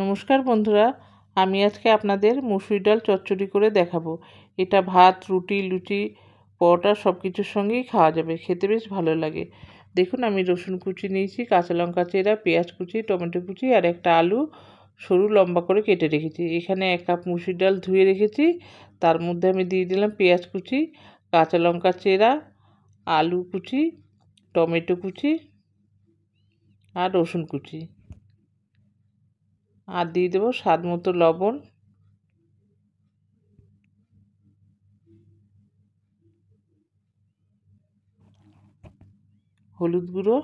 নমস্কার বন্ধুরা, আমি আজকে আপনাদের মুসুরি ডাল চচ্চড়ি করে দেখাবো। এটা ভাত, রুটি, লুচি, পরোটা সব কিছুর সঙ্গেই খাওয়া যাবে, খেতে বেশ ভালো লাগে। দেখুন, আমি রসুন কুচি নিয়েছি, কাঁচা লঙ্কা চেরা, পেঁয়াজ কুচি, টমেটো কুচি আর একটা আলু সরু লম্বা করে কেটে রেখেছি। এখানে 1 কাপ মুসুরি ডাল ধুয়ে রেখেছি, তার মধ্যে আমি দিয়ে দিলাম পেঁয়াজ কুচি, কাঁচা লঙ্কা চেরা, আলু কুচি, টমেটো কুচি আর রসুন কুচি, আর দিয়ে দেবো স্বাদ মতো লবণ, হলুদ গুঁড়ো,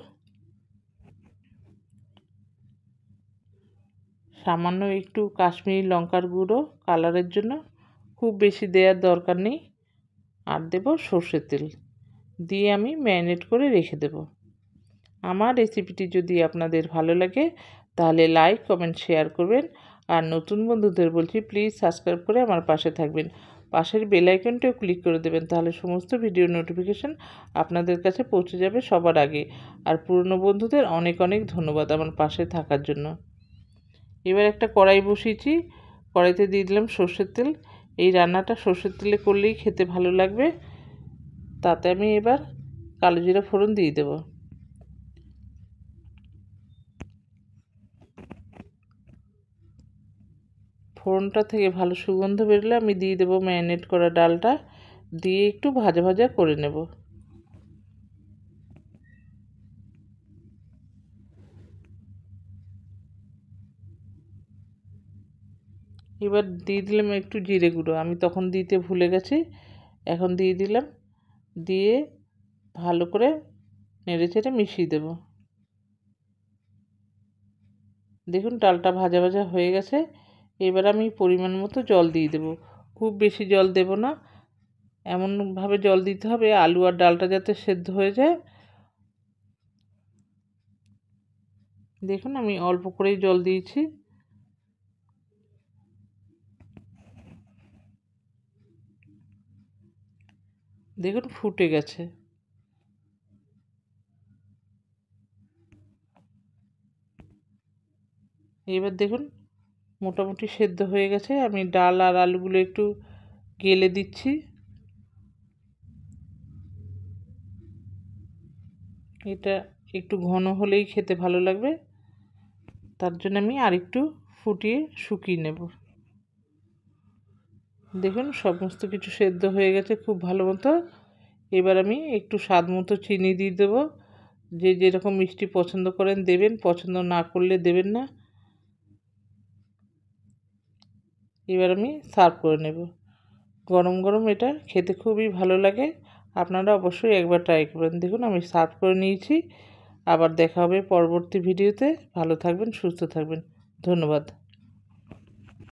সামান্য একটু কাশ্মীরি লঙ্কার গুঁড়ো কালারের জন্য, খুব বেশি দেওয়ার দরকার নেই। আর দেবো সর্ষের তেল, দিয়ে আমি ম্যারিনেট করে রেখে দেব। আমার রেসিপিটি যদি আপনাদের ভালো লাগে তাহলে লাইক, কমেন্ট, শেয়ার করবেন। আর নতুন বন্ধুদের বলছি, প্লিজ সাবস্ক্রাইব করে আমার পাশে থাকবেন। পাশের বেল আইকনটাও ক্লিক করে দেবেন, তাহলে সমস্ত ভিডিও নোটিফিকেশন আপনাদের কাছে পৌঁছে যাবে সবার আগে। আর পুরনো বন্ধুদের অনেক অনেক ধন্যবাদ আমার পাশে থাকার জন্য। এবার একটা কড়াই বসিয়েছি, কড়াইতে দিয়ে দিলাম সর্ষের তেল। এই রান্নাটা সর্ষের তেলে করলেই খেতে ভালো লাগবে। তাতে আমি এবার কালো জিরা ফোড়ন দিয়ে দেব। ফোড়নটা থেকে ভালো সুগন্ধ বেরোলে আমি দিয়ে দেবো ম্যারিনেট করা ডালটা, দিয়ে একটু ভাজা ভাজা করে নেব। এবার দিয়ে দিলাম একটু জিরে গুঁড়ো, আমি তখন দিতে ভুলে গেছি, এখন দিয়ে দিলাম। দিয়ে ভালো করে নেড়ে চেড়ে মিশিয়ে দেব। দেখুন, ডালটা ভাজা ভাজা হয়ে গেছে। এবার আমি পরিমাণ মতো জল দিয়ে দেব, খুব বেশি জল দেব না, এমনভাবে জল দিতে হবে আলু আর ডালটা যাতে সেদ্ধ হয়ে যায়। দেখুন, আমি অল্প করেই জল দিয়েছি। দেখুন, ফুটে গেছে। এবার দেখুন মোটামুটি সেদ্ধ হয়ে গেছে। আমি ডাল আর আলুগুলো একটু গেলে দিচ্ছি। এটা একটু ঘন হলেই খেতে ভালো লাগবে, তার জন্য আমি আরেকটু ফুটিয়ে শুকিয়ে নেব। দেখুন, সমস্ত কিছু সেদ্ধ হয়ে গেছে খুব ভালো মতো। এবার আমি একটু স্বাদ মতো চিনি দিয়ে দেবো। যে যেরকম মিষ্টি পছন্দ করেন দেবেন, পছন্দ না করলে দেবেন না। এবার আমি সার্ভ করে নেব। গরম গরম এটা খেতে খুবই ভালো লাগে, আপনারা অবশ্যই একবার ট্রাই করবেন। দেখুন, আমি সার্ভ করে নিয়েছি। আবার দেখা হবে পরবর্তী ভিডিওতে। ভালো থাকবেন, সুস্থ থাকবেন, ধন্যবাদ।